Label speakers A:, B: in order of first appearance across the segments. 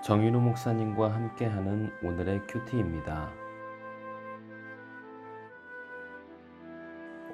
A: 정윤우 목사님과 함께하는 오늘의 큐티입니다.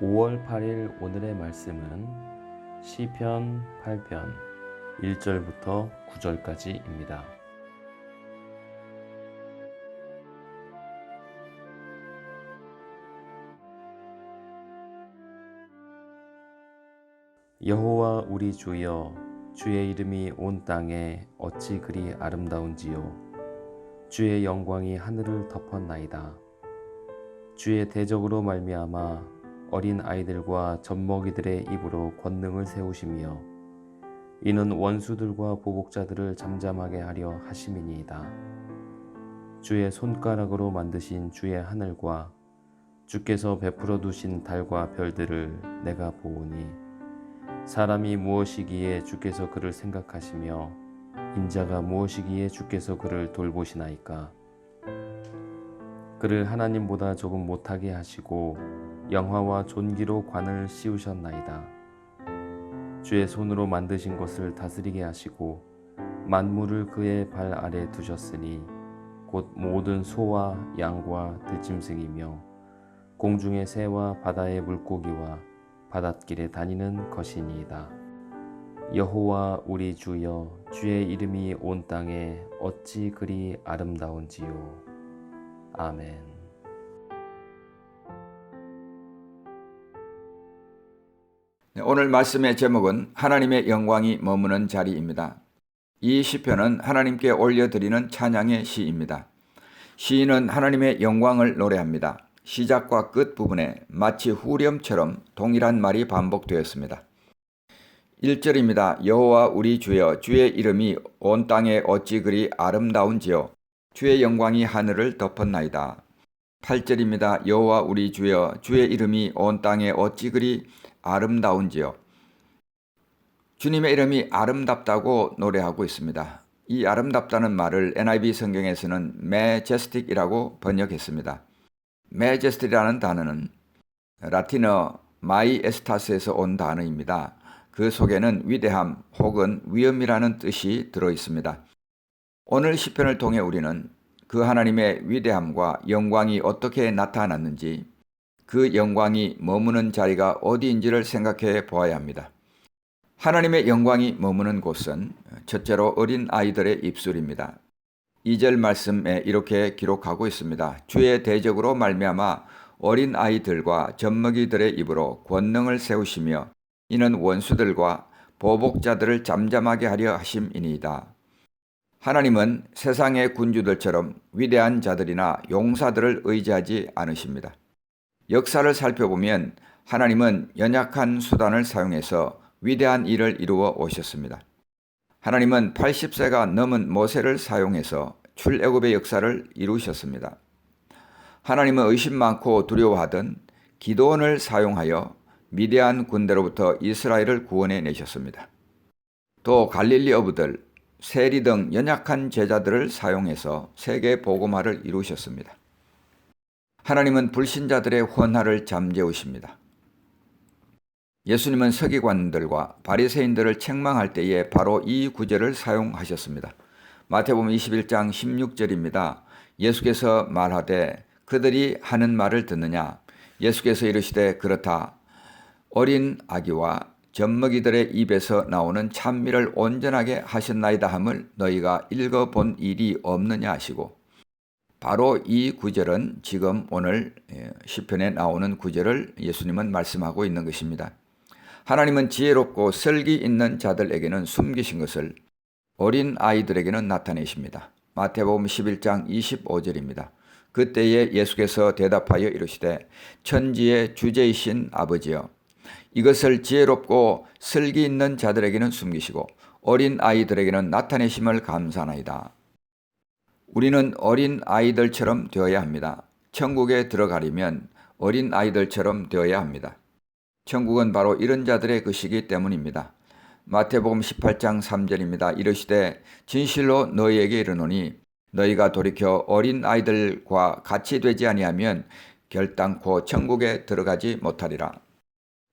A: 5월 8일 오늘의 말씀은 시편 8편 1절부터 9절까지입니다. 여호와 우리 주여, 주의 이름이 온 땅에 어찌 그리 아름다운지요. 주의 영광이 하늘을 덮었나이다. 주의 대적으로 말미암아 어린 아이들과 젖먹이들의 입으로 권능을 세우시며 이는 원수들과 보복자들을 잠잠하게 하려 하심이니이다. 주의 손가락으로 만드신 주의 하늘과 주께서 베풀어 두신 달과 별들을 내가 보오니 사람이 무엇이기에 주께서 그를 생각하시며 인자가 무엇이기에 주께서 그를 돌보시나이까. 그를 하나님보다 조금 못하게 하시고 영화와 존귀로 관을 씌우셨나이다. 주의 손으로 만드신 것을 다스리게 하시고 만물을 그의 발 아래 두셨으니 곧 모든 소와 양과 들짐승이며 공중의 새와 바다의 물고기와 바닷길에 다니는 것이니이다. 여호와 우리 주여, 주의 이름이 온 땅에 어찌 그리 아름다운지요. 아멘.
B: 오늘 말씀의 제목은 하나님의 영광이 머무는 자리입니다. 이 시편은 하나님께 올려드리는 찬양의 시입니다. 시인은 하나님의 영광을 노래합니다. 시작과 끝 부분에 마치 후렴처럼 동일한 말이 반복되었습니다. 1절입니다. 여호와 우리 주여, 주의 이름이 온 땅에 어찌 그리 아름다운지요. 주의 영광이 하늘을 덮었나이다. 8절입니다. 여호와 우리 주여, 주의 이름이 온 땅에 어찌 그리 아름다운지요. 주님의 이름이 아름답다고 노래하고 있습니다. 이 아름답다는 말을 NIV 성경에서는 majestic이라고 번역했습니다. majestic이라는 단어는 라틴어 마이에스타스에서 온 단어입니다. 그 속에는 위대함 혹은 위엄이라는 뜻이 들어 있습니다. 오늘 시편을 통해 우리는 그 하나님의 위대함과 영광이 어떻게 나타났는지, 그 영광이 머무는 자리가 어디인지를 생각해 보아야 합니다. 하나님의 영광이 머무는 곳은 첫째로 어린 아이들의 입술입니다. 2절 말씀에 이렇게 기록하고 있습니다. 주의 대적으로 말미암아 어린 아이들과 젖먹이들의 입으로 권능을 세우시며 이는 원수들과 보복자들을 잠잠하게 하려 하심이니이다. 하나님은 세상의 군주들처럼 위대한 자들이나 용사들을 의지하지 않으십니다. 역사를 살펴보면 하나님은 연약한 수단을 사용해서 위대한 일을 이루어 오셨습니다. 하나님은 80세가 넘은 모세를 사용해서 출애굽의 역사를 이루셨습니다. 하나님은 의심 많고 두려워하던 기드온을 사용하여 미디안 군대로부터 이스라엘을 구원해 내셨습니다. 또 갈릴리 어부들, 세리 등 연약한 제자들을 사용해서 세계 복음화를 이루셨습니다. 하나님은 불신자들의 혼화를 잠재우십니다. 예수님은 서기관들과 바리새인들을 책망할 때에 바로 이 구절을 사용하셨습니다. 마태복음 21장 16절입니다. 예수께서 말하되 그들이 하는 말을 듣느냐? 예수께서 이르시되 그렇다. 어린 아기와 젖먹이들의 입에서 나오는 찬미를 온전하게 하셨나이다 함을 너희가 읽어본 일이 없느냐 하시고, 바로 이 구절은 지금 오늘 시편에 나오는 구절을 예수님은 말씀하고 있는 것입니다. 하나님은 지혜롭고 설기 있는 자들에게는 숨기신 것을 어린 아이들에게는 나타내십니다. 마태복음 11장 25절입니다. 그때에 예수께서 대답하여 이르시되 천지의 주제이신 아버지여, 이것을 지혜롭고 설기 있는 자들에게는 숨기시고 어린 아이들에게는 나타내심을 감사하나이다. 우리는 어린 아이들처럼 되어야 합니다. 천국에 들어가려면 어린 아이들처럼 되어야 합니다. 천국은 바로 이런 자들의 것이기 때문입니다. 마태복음 18장 3절입니다. 이르시되 진실로 너희에게 이르노니 너희가 돌이켜 어린 아이들과 같이 되지 아니하면 결단코 천국에 들어가지 못하리라.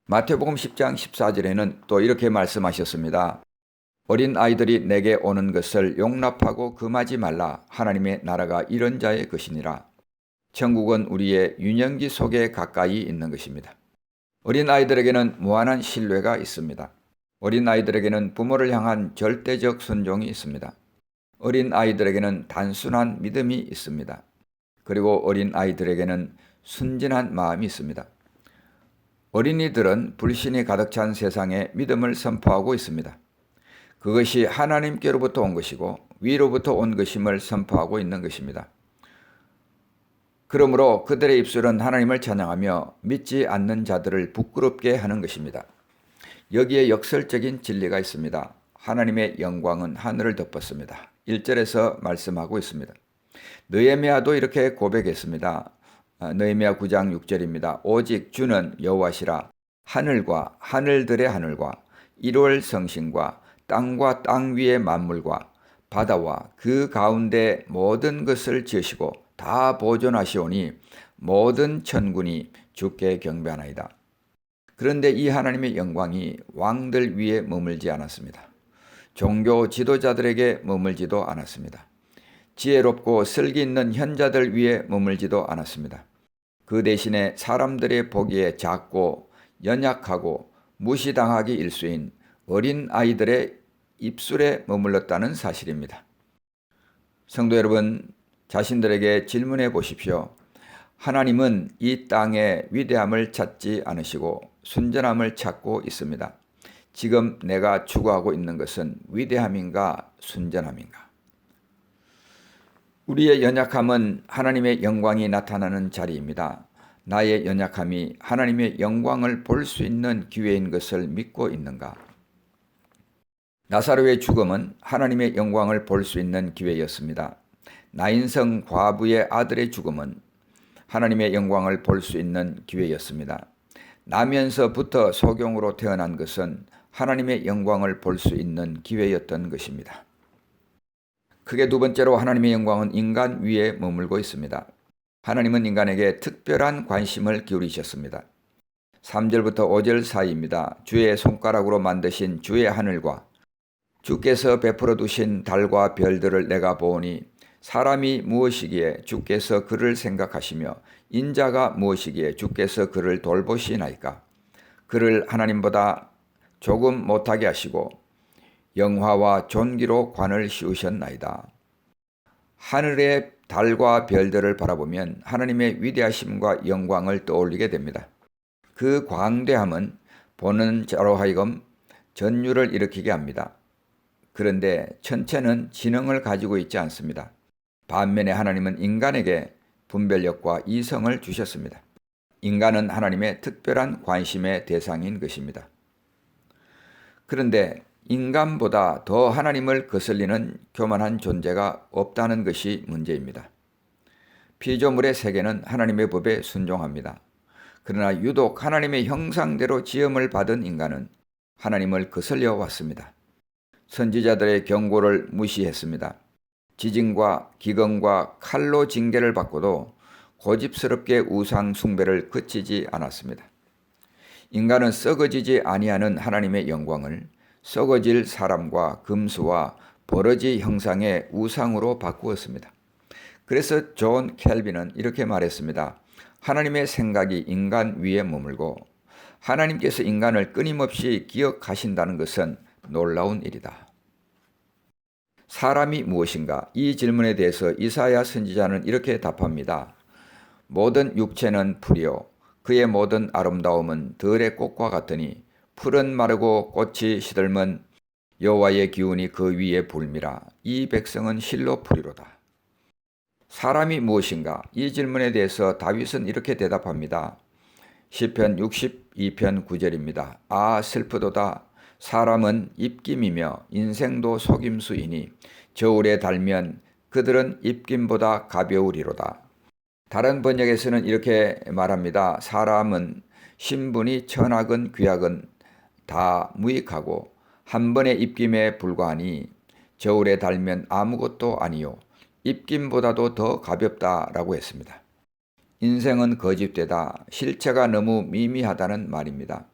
B: 마태복음 10장 14절에는 또 이렇게 말씀하셨습니다. 어린 아이들이 내게 오는 것을 용납하고 금하지 말라. 하나님의 나라가 이런 자의 것이니라. 천국은 우리의 유년기 속에 가까이 있는 것입니다. 어린 아이들에게는 무한한 신뢰가 있습니다. 어린 아이들에게는 부모를 향한 절대적 순종이 있습니다. 어린 아이들에게는 단순한 믿음이 있습니다. 그리고 어린 아이들에게는 순진한 마음이 있습니다. 어린이들은 불신이 가득 찬 세상에 믿음을 선포하고 있습니다. 그것이 하나님께로부터 온 것이고 위로부터 온 것임을 선포하고 있는 것입니다. 그러므로 그들의 입술은 하나님을 찬양하며 믿지 않는 자들을 부끄럽게 하는 것입니다. 여기에 역설적인 진리가 있습니다. 하나님의 영광은 하늘을 덮었습니다. 1절에서 말씀하고 있습니다. 느헤미야도 이렇게 고백했습니다. 느헤미야 9장 6절입니다. 오직 주는 여호와시라. 하늘과 하늘들의 하늘과 1월 성신과 땅과 땅 위의 만물과 바다와 그 가운데 모든 것을 지으시고 다 보존하시오니 모든 천군이 주께 경배하나이다. 그런데 이 하나님의 영광이 왕들 위에 머물지 않았습니다. 종교 지도자들에게 머물지도 않았습니다. 지혜롭고 슬기 있는 현자들 위에 머물지도 않았습니다. 그 대신에 사람들의 보기에 작고 연약하고 무시당하기 일수인 어린 아이들의 입술에 머물렀다는 사실입니다. 성도 여러분, 자신들에게 질문해 보십시오. 하나님은 이 땅의 위대함을 찾지 않으시고 순전함을 찾고 있습니다. 지금 내가 추구하고 있는 것은 위대함인가 순전함인가? 우리의 연약함은 하나님의 영광이 나타나는 자리입니다. 나의 연약함이 하나님의 영광을 볼 수 있는 기회인 것을 믿고 있는가? 나사로의 죽음은 하나님의 영광을 볼 수 있는 기회였습니다. 나인성 과부의 아들의 죽음은 하나님의 영광을 볼 수 있는 기회였습니다. 나면서부터 소경으로 태어난 것은 하나님의 영광을 볼 수 있는 기회였던 것입니다. 크게 두 번째로 하나님의 영광은 인간 위에 머물고 있습니다. 하나님은 인간에게 특별한 관심을 기울이셨습니다. 3절부터 5절 사이입니다. 주의 손가락으로 만드신 주의 하늘과 주께서 베풀어 두신 달과 별들을 내가 보오니 사람이 무엇이기에 주께서 그를 생각하시며 인자가 무엇이기에 주께서 그를 돌보시나이까. 그를 하나님보다 조금 못하게 하시고 영화와 존귀로 관을 씌우셨나이다. 하늘의 달과 별들을 바라보면 하나님의 위대하심과 영광을 떠올리게 됩니다. 그 광대함은 보는 자로 하여금 전율을 일으키게 합니다. 그런데 천체는 지능을 가지고 있지 않습니다. 반면에 하나님은 인간에게 분별력과 이성을 주셨습니다. 인간은 하나님의 특별한 관심의 대상인 것입니다. 그런데 인간보다 더 하나님을 거슬리는 교만한 존재가 없다는 것이 문제입니다. 피조물의 세계는 하나님의 법에 순종합니다. 그러나 유독 하나님의 형상대로 지음을 받은 인간은 하나님을 거슬려 왔습니다. 선지자들의 경고를 무시했습니다. 지진과 기근과 칼로 징계를 받고도 고집스럽게 우상 숭배를 그치지 않았습니다. 인간은 썩어지지 아니하는 하나님의 영광을 썩어질 사람과 금수와 버러지 형상의 우상으로 바꾸었습니다. 그래서 존 켈빈은 이렇게 말했습니다. 하나님의 생각이 인간 위에 머물고 하나님께서 인간을 끊임없이 기억하신다는 것은 놀라운 일이다. 사람이 무엇인가? 이 질문에 대해서 이사야 선지자는 이렇게 답합니다. 모든 육체는 풀이요 그의 모든 아름다움은 들의 꽃과 같으니 풀은 마르고 꽃이 시들면 여호와의 기운이 그 위에 불미라. 이 백성은 실로 풀이로다. 사람이 무엇인가? 이 질문에 대해서 다윗은 이렇게 대답합니다. 시편 62편 9절입니다. 아 슬프도다. 사람은 입김이며 인생도 속임수이니 저울에 달면 그들은 입김보다 가벼우리로다. 다른 번역에서는 이렇게 말합니다. 사람은 신분이 천하건 귀하건 다 무익하고 한 번의 입김에 불과하니 저울에 달면 아무것도 아니요 입김보다도 더 가볍다라고 했습니다. 인생은 거짓되다. 실체가 너무 미미하다는 말입니다.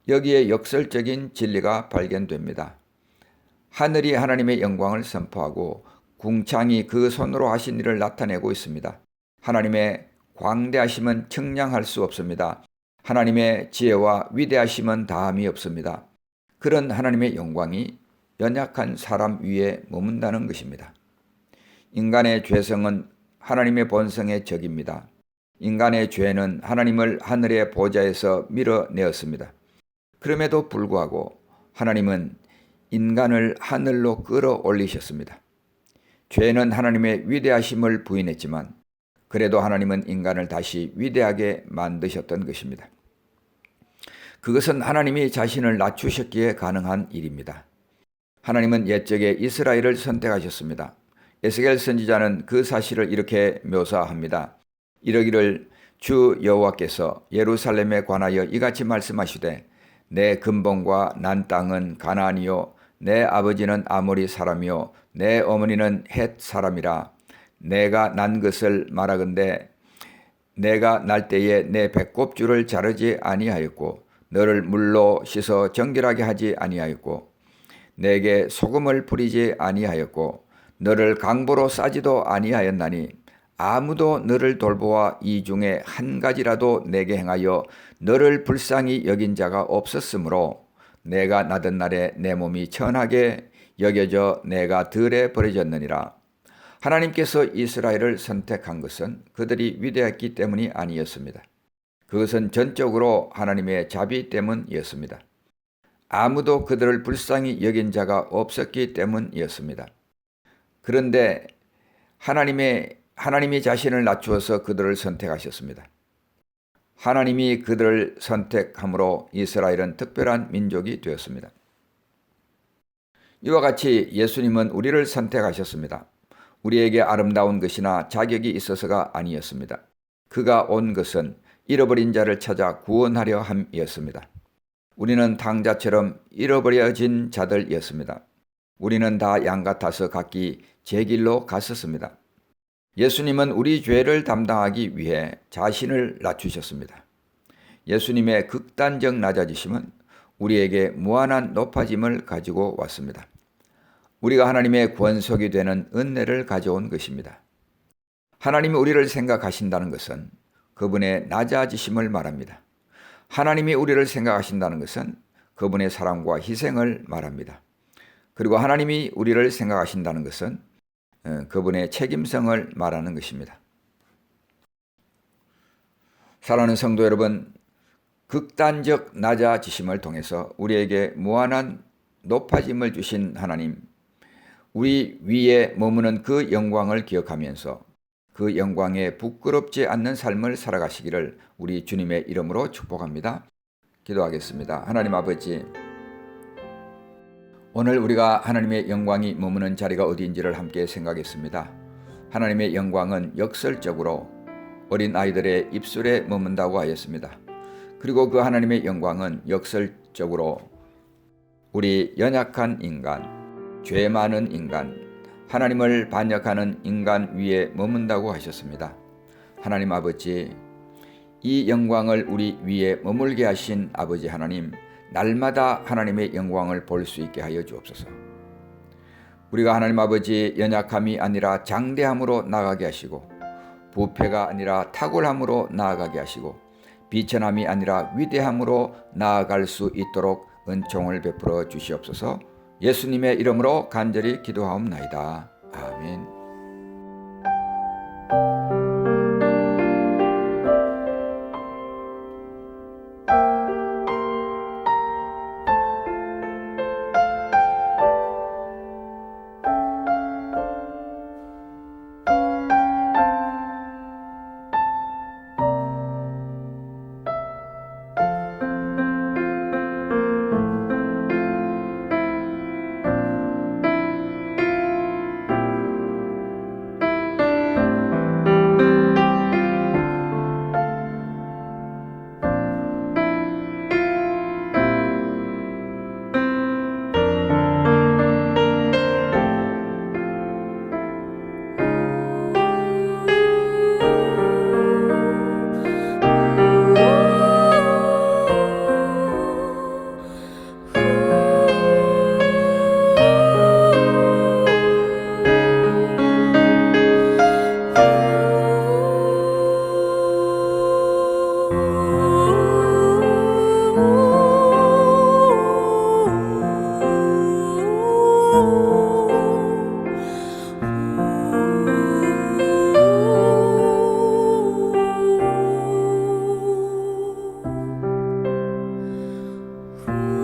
B: 여기에 역설적인 진리가 발견됩니다. 하늘이 하나님의 영광을 선포하고 궁창이 그 손으로 하신 일을 나타내고 있습니다. 하나님의 광대하심은 측량할 수 없습니다. 하나님의 지혜와 위대하심은 다함이 없습니다. 그런 하나님의 영광이 연약한 사람 위에 머문다는 것입니다. 인간의 죄성은 하나님의 본성의 적입니다. 인간의 죄는 하나님을 하늘의 보좌에서 밀어내었습니다. 그럼에도 불구하고 하나님은 인간을 하늘로 끌어올리셨습니다. 죄는 하나님의 위대하심을 부인했지만 그래도 하나님은 인간을 다시 위대하게 만드셨던 것입니다. 그것은 하나님이 자신을 낮추셨기에 가능한 일입니다. 하나님은 옛적에 이스라엘을 선택하셨습니다. 에스겔 선지자는 그 사실을 이렇게 묘사합니다. 이러기를 주 여호와께서 예루살렘에 관하여 이같이 말씀하시되 내 근본과 난 땅은 가나안이요 내 아버지는 아모리 사람이요 내 어머니는 헷 사람이라. 내가 난 것을 말하건대 내가 날 때에 내 배꼽줄을 자르지 아니하였고 너를 물로 씻어 정결하게 하지 아니하였고 내게 소금을 뿌리지 아니하였고 너를 강보로 싸지도 아니하였나니 아무도 너를 돌보아 이 중에 한 가지라도 내게 행하여 너를 불쌍히 여긴 자가 없었으므로 내가 나던 날에 내 몸이 천하게 여겨져 내가 들에 버려졌느니라. 하나님께서 이스라엘을 선택한 것은 그들이 위대했기 때문이 아니었습니다. 그것은 전적으로 하나님의 자비 때문이었습니다. 아무도 그들을 불쌍히 여긴 자가 없었기 때문이었습니다. 그런데 하나님이 자신을 낮추어서 그들을 선택하셨습니다. 하나님이 그들을 선택함으로 이스라엘은 특별한 민족이 되었습니다. 이와 같이 예수님은 우리를 선택하셨습니다. 우리에게 아름다운 것이나 자격이 있어서가 아니었습니다. 그가 온 것은 잃어버린 자를 찾아 구원하려 함이었습니다. 우리는 탕자처럼 잃어버려진 자들이었습니다. 우리는 다 양 같아서 각기 제 길로 갔었습니다. 예수님은 우리 죄를 담당하기 위해 자신을 낮추셨습니다. 예수님의 극단적 낮아지심은 우리에게 무한한 높아짐을 가지고 왔습니다. 우리가 하나님의 권속이 되는 은혜를 가져온 것입니다. 하나님이 우리를 생각하신다는 것은 그분의 낮아지심을 말합니다. 하나님이 우리를 생각하신다는 것은 그분의 사랑과 희생을 말합니다. 그리고 하나님이 우리를 생각하신다는 것은 그분의 책임성을 말하는 것입니다. 사랑하는 성도 여러분, 극단적 낮아지심을 통해서 우리에게 무한한 높아짐을 주신 하나님, 우리 위에 머무는 그 영광을 기억하면서 그 영광에 부끄럽지 않는 삶을 살아가시기를 우리 주님의 이름으로 축복합니다. 기도하겠습니다. 하나님 아버지, 오늘 우리가 하나님의 영광이 머무는 자리가 어디인지를 함께 생각했습니다. 하나님의 영광은 역설적으로 어린 아이들의 입술에 머문다고 하였습니다. 그리고 그 하나님의 영광은 역설적으로 우리 연약한 인간, 죄 많은 인간, 하나님을 반역하는 인간 위에 머문다고 하셨습니다. 하나님 아버지, 이 영광을 우리 위에 머물게 하신 아버지 하나님, 날마다 하나님의 영광을 볼 수 있게 하여 주옵소서. 우리가 하나님 아버지 연약함이 아니라 장대함으로 나아가게 하시고, 부패가 아니라 탁월함으로 나아가게 하시고, 비천함이 아니라 위대함으로 나아갈 수 있도록 은총을 베풀어 주시옵소서. 예수님의 이름으로 간절히 기도하옵나이다. 아멘.
C: 주